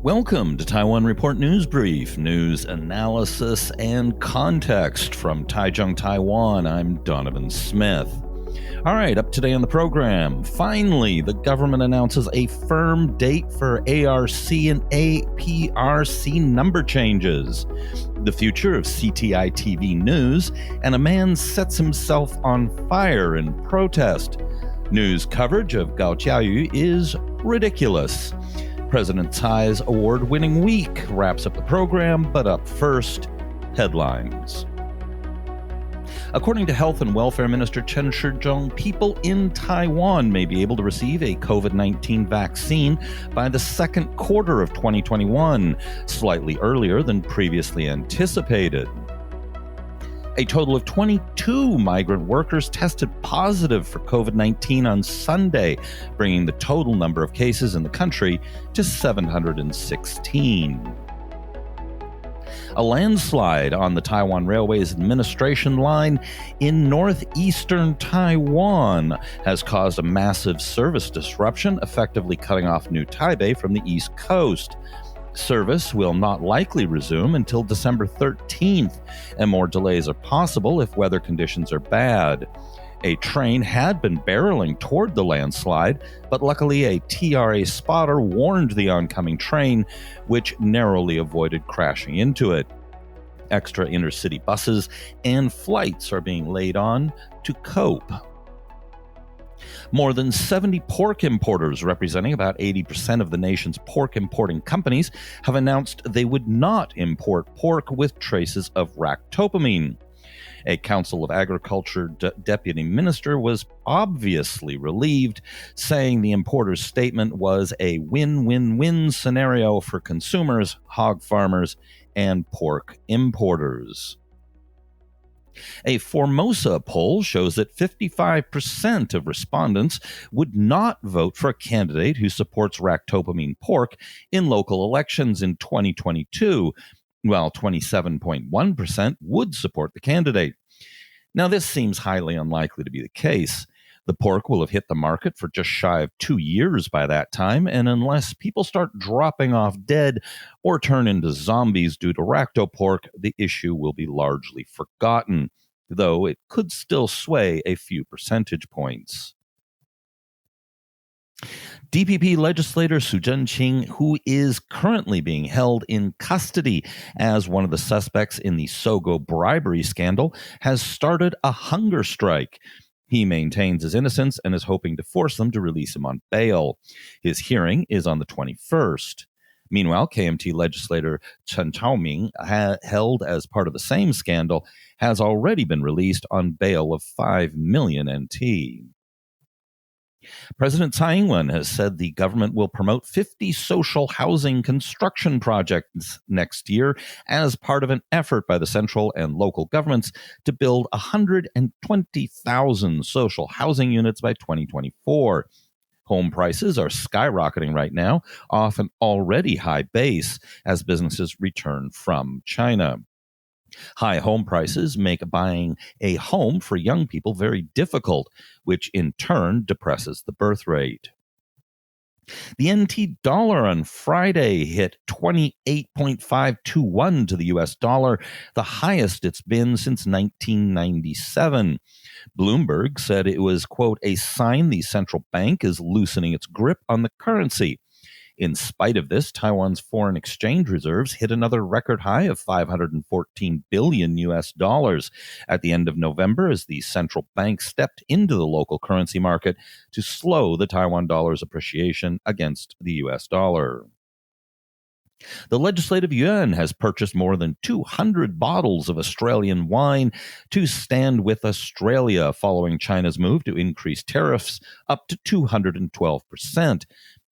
Welcome to Taiwan Report News Brief, news analysis and context from Taichung, Taiwan. I'm Donovan Smith. All right, up today on the program, finally, the government announces a firm date for ARC and APRC number changes, the future of CTiTV news, and a man sets himself on fire in protest. News coverage of Kao Chia-yu is ridiculous. President Tsai's award-winning week wraps up the program, but up first, headlines. According to Health and Welfare Minister Chen Shizhong, people in Taiwan may be able to receive a COVID-19 vaccine by the second quarter of 2021, slightly earlier than previously anticipated. A total of 22 migrant workers tested positive for COVID-19 on Sunday, bringing the total number of cases in the country to 716. A landslide on the Taiwan Railways Administration line in northeastern Taiwan has caused a massive service disruption, effectively cutting off New Taipei from the east coast. Service will not likely resume until December 13th, and more delays are possible if weather conditions are bad. A train had been barreling toward the landslide, but luckily a TRA spotter warned the oncoming train, which narrowly avoided crashing into it. Extra intercity buses and flights are being laid on to cope. More than 70 pork importers, representing about 80% of the nation's pork importing companies, have announced they would not import pork with traces of ractopamine. A Council of Agriculture deputy minister was obviously relieved, saying the importer's statement was a win-win-win scenario for consumers, hog farmers, and pork importers. A Formosa poll shows that 55% of respondents would not vote for a candidate who supports ractopamine pork in local elections in 2022, while 27.1% would support the candidate. Now, this seems highly unlikely to be the case. The pork will have hit the market for just shy of 2 years by that time, and unless people start dropping off dead or turn into zombies due to ractopork, the issue will be largely forgotten, though it could still sway a few percentage points. DPP legislator Su Zhenqing, who is currently being held in custody as one of the suspects in the Sogo bribery scandal, has started a hunger strike. He maintains his innocence and is hoping to force them to release him on bail. His hearing is on the 21st. Meanwhile, KMT legislator Chen Chaoming, held as part of the same scandal, has already been released on bail of 5 million NT. President Tsai has said the government will promote 50 social housing construction projects next year as part of an effort by the central and local governments to build 120,000 social housing units by 2024. Home prices are skyrocketing right now, off an already high base as businesses return from China. High home prices make buying a home for young people very difficult, which in turn depresses the birth rate. The NT dollar on Friday hit 28.521 to the US dollar, the highest it's been since 1997. Bloomberg said it was, quote, a sign the central bank is loosening its grip on the currency. In spite of this, Taiwan's foreign exchange reserves hit another record high of 514 billion US dollars at the end of November as the central bank stepped into the local currency market to slow the Taiwan dollar's appreciation against the US dollar. The Legislative Yuan has purchased more than 200 bottles of Australian wine to stand with Australia following China's move to increase tariffs up to 212%.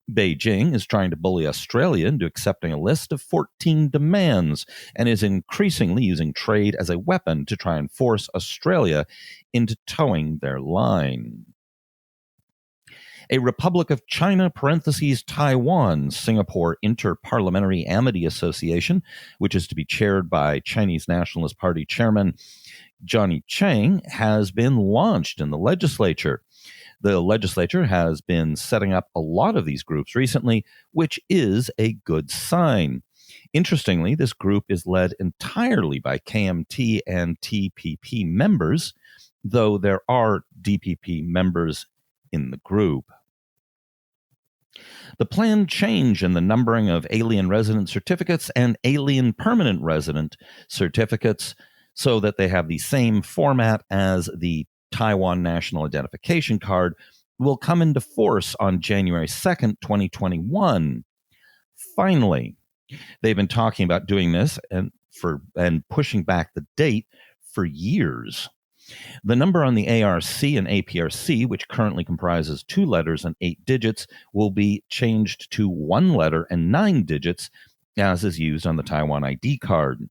Beijing is trying to bully Australia into accepting a list of 14 demands and is increasingly using trade as a weapon to try and force Australia into towing their line. A Republic of China (Taiwan) Singapore Inter-Parliamentary Amity Association, which is to be chaired by Chinese Nationalist Party Chairman Johnny Chiang, has been launched in the legislature. The legislature has been setting up a lot of these groups recently, which is a good sign. Interestingly, this group is led entirely by KMT and TPP members, though there are DPP members in the group. The planned change in the numbering of alien resident certificates and alien permanent resident certificates so that they have the same format as the Taiwan National Identification Card will come into force on January 2nd, 2021. Finally, they've been talking about doing this and pushing back the date for years. The number on the ARC and APRC, which currently comprises 2 letters and 8 digits, will be changed to 1 letter and 9 digits, as is used on the Taiwan ID card.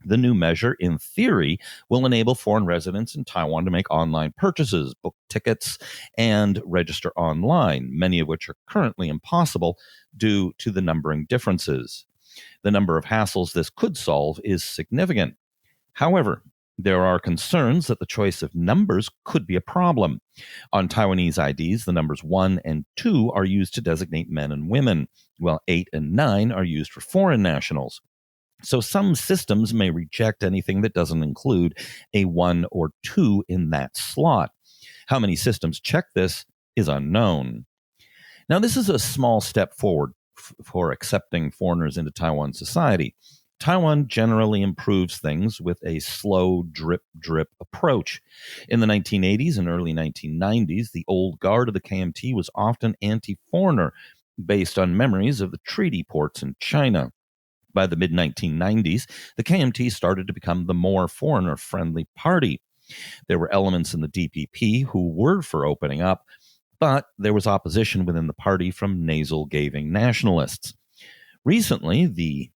The new measure, in theory, will enable foreign residents in Taiwan to make online purchases, book tickets, and register online, many of which are currently impossible due to the numbering differences. The number of hassles this could solve is significant. However, there are concerns that the choice of numbers could be a problem. On Taiwanese IDs, the numbers 1 and 2 are used to designate men and women, while 8 and 9 are used for foreign nationals. So some systems may reject anything that doesn't include a 1 or 2 in that slot. How many systems check this is unknown. Now, this is a small step forward for accepting foreigners into Taiwan society. Taiwan generally improves things with a slow drip approach. In the 1980s and early 1990s, the old guard of the KMT was often anti-foreigner, based on memories of the treaty ports in China. By the mid-1990s, the KMT started to become the more foreigner-friendly party. There were elements in the DPP who were for opening up, but there was opposition within the party from nasal-gazing nationalists. Recently, the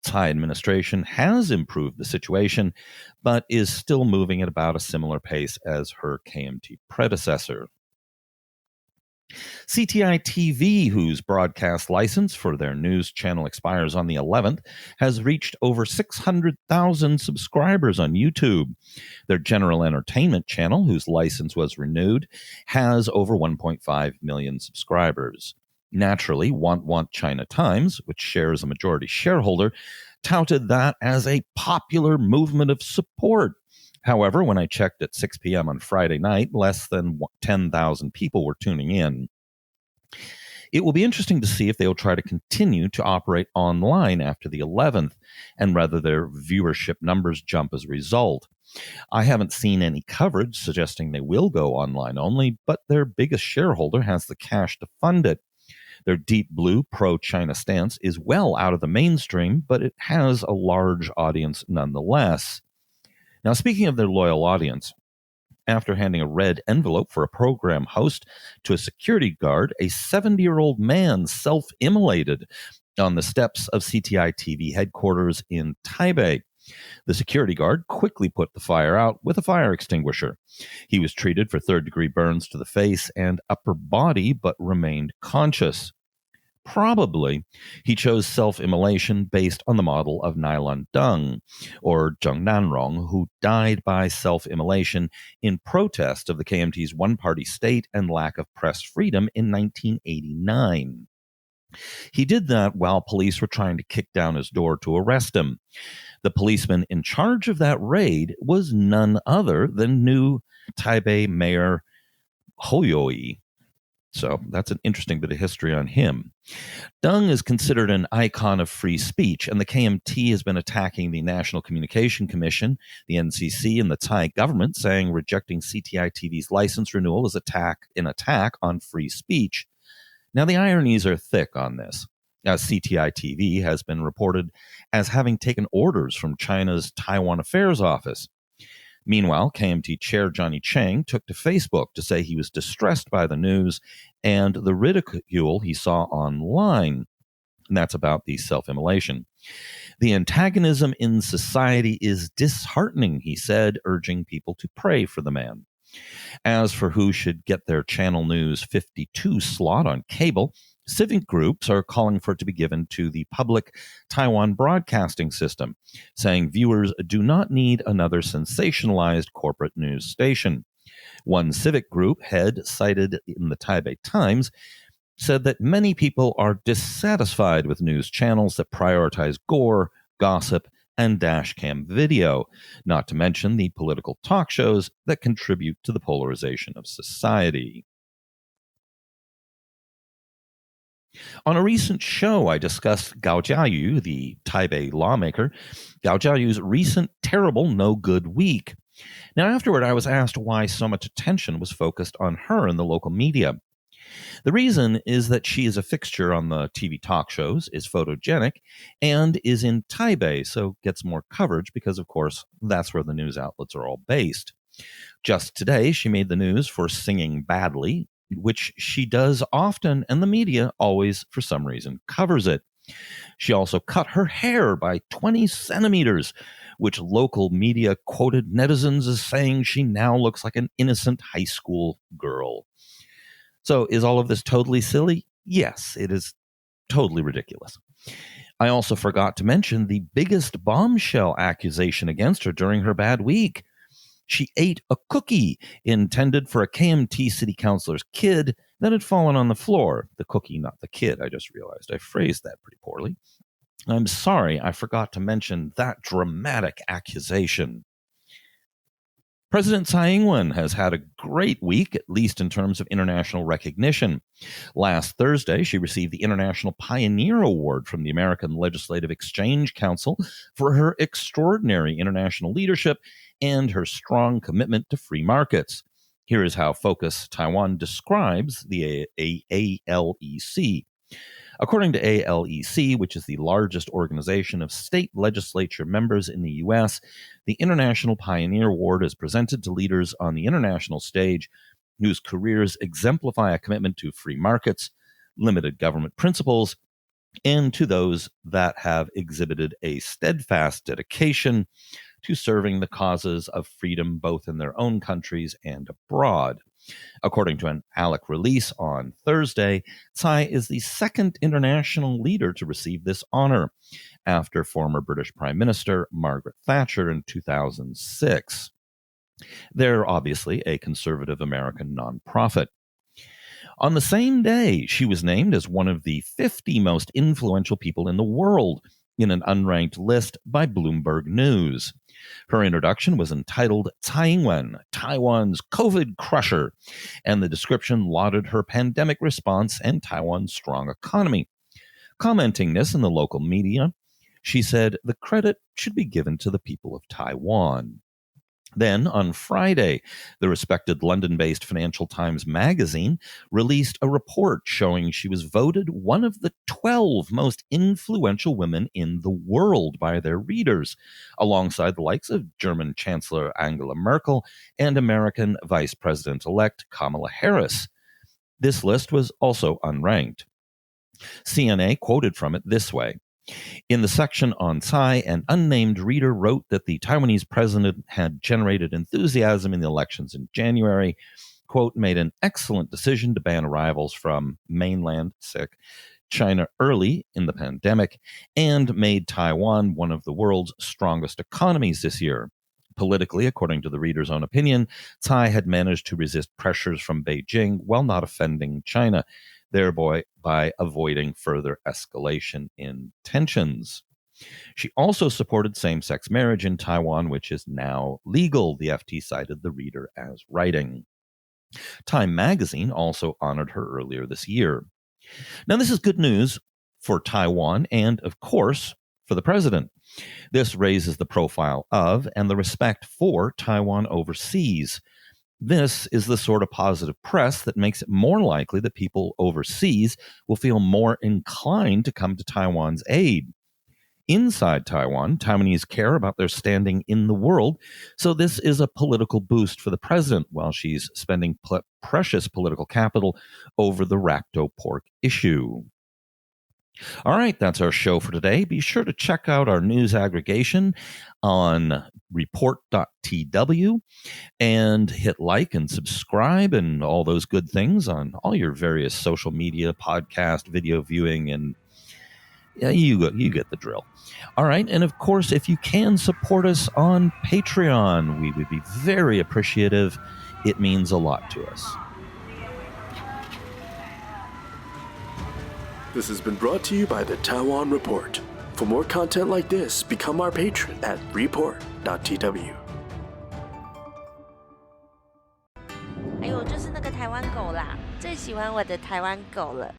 Tsai administration has improved the situation, but is still moving at about a similar pace as her KMT predecessor. CTiTV, whose broadcast license for their news channel expires on the 11th, has reached over 600,000 subscribers on YouTube. Their general entertainment channel, whose license was renewed, has over 1.5 million subscribers. Naturally, Want China Times, which shares a majority shareholder, touted that as a popular movement of support. However, when I checked at 6 p.m. on Friday night, less than 10,000 people were tuning in. It will be interesting to see if they will try to continue to operate online after the 11th, and whether their viewership numbers jump as a result. I haven't seen any coverage suggesting they will go online only, but their biggest shareholder has the cash to fund it. Their deep blue pro-China stance is well out of the mainstream, but it has a large audience nonetheless. Now, speaking of their loyal audience, after handing a red envelope for a program host to a security guard, a 70-year-old man self-immolated on the steps of CTiTV headquarters in Taipei. The security guard quickly put the fire out with a fire extinguisher. He was treated for third-degree burns to the face and upper body, but remained conscious. Probably, he chose self-immolation based on the model of Nylon Deng, or Zheng Nanrong, who died by self-immolation in protest of the KMT's one-party state and lack of press freedom in 1989. He did that while police were trying to kick down his door to arrest him. The policeman in charge of that raid was none other than new Taipei Mayor Hoyoi. So that's an interesting bit of history on him. Deng is considered an icon of free speech, and the KMT has been attacking the National Communication Commission, the NCC, and the Tsai government, saying rejecting CTiTV's license renewal is an attack on free speech. Now, the ironies are thick on this, as CTiTV has been reported as having taken orders from China's Taiwan Affairs Office. Meanwhile, KMT chair Johnny Chang took to Facebook to say he was distressed by the news and the ridicule he saw online. And that's about the self-immolation. The antagonism in society is disheartening, he said, urging people to pray for the man. As for who should get their Channel News 52 slot on cable, civic groups are calling for it to be given to the public Taiwan broadcasting system, saying viewers do not need another sensationalized corporate news station. One civic group head, cited in the Taipei Times, said that many people are dissatisfied with news channels that prioritize gore, gossip, and dashcam video, not to mention the political talk shows that contribute to the polarization of society. On a recent show, I discussed Kao Chia-yu, the Taipei lawmaker, Kao Chia-yu's recent terrible no-good week. Now, afterward, I was asked why so much attention was focused on her in the local media. The reason is that she is a fixture on the TV talk shows, is photogenic, and is in Taipei, so gets more coverage because, of course, that's where the news outlets are all based. Just today, she made the news for singing badly, which she does often, and the media always, for some reason, covers it. She also cut her hair by 20 centimeters, which local media quoted netizens as saying she now looks like an innocent high school girl. So is all of this totally silly? Yes, it is totally ridiculous. I also forgot to mention the biggest bombshell accusation against her during her bad week. She ate a cookie intended for a KMT city councilor's kid that had fallen on the floor. The cookie, not the kid, I just realized. I phrased that pretty poorly. I'm sorry, I forgot to mention that dramatic accusation. President Tsai has had a great week, at least in terms of international recognition. Last Thursday, she received the International Pioneer Award from the American Legislative Exchange Council for her extraordinary international leadership and her strong commitment to free markets. Here is how Focus Taiwan describes the ALEC. According to ALEC, which is the largest organization of state legislature members in the U.S., the International Pioneer Award is presented to leaders on the international stage whose careers exemplify a commitment to free markets, limited government principles, and to those that have exhibited a steadfast dedication to serving the causes of freedom both in their own countries and abroad. According to an ALEC release on Thursday, Tsai is the second international leader to receive this honor, after former British Prime Minister Margaret Thatcher in 2006. They're obviously a conservative American nonprofit. On the same day, she was named as one of the 50 most influential people in the world in an unranked list by Bloomberg News. Her introduction was entitled Tsai, Taiwan's COVID Crusher, and the description lauded her pandemic response and Taiwan's strong economy. Commenting this in the local media, she said the credit should be given to the people of Taiwan. Then, on Friday, the respected London-based Financial Times magazine released a report showing she was voted one of the 12 most influential women in the world by their readers, alongside the likes of German Chancellor Angela Merkel and American Vice President-elect Kamala Harris. This list was also unranked. CNA quoted from it this way. In the section on Tsai, an unnamed reader wrote that the Taiwanese president had generated enthusiasm in the elections in January, quote, made an excellent decision to ban arrivals from mainland China early in the pandemic, and made Taiwan one of the world's strongest economies this year. Politically, according to the reader's own opinion, Tsai had managed to resist pressures from Beijing while not offending China, thereby by avoiding further escalation in tensions. She also supported same-sex marriage in Taiwan, which is now legal, the FT cited the reader as writing. Time magazine also honored her earlier this year. Now, this is good news for Taiwan and, of course, for the president. This raises the profile of and the respect for Taiwan overseas. This is the sort of positive press that makes it more likely that people overseas will feel more inclined to come to Taiwan's aid. Inside Taiwan, Taiwanese care about their standing in the world, so this is a political boost for the president while she's spending precious political capital over the racto pork issue. All right, that's our show for today. Be sure to check out our news aggregation on report.tw and hit like and subscribe and all those good things on all your various social media, podcast, video viewing, and yeah, you get the drill. All right, and of course, if you can support us on Patreon, we would be very appreciative. It means a lot to us. This has been brought to you by the Taiwan Report. For more content like this, become our patron at report.tw. 还有就是那个台湾狗啦，最喜欢我的台湾狗了。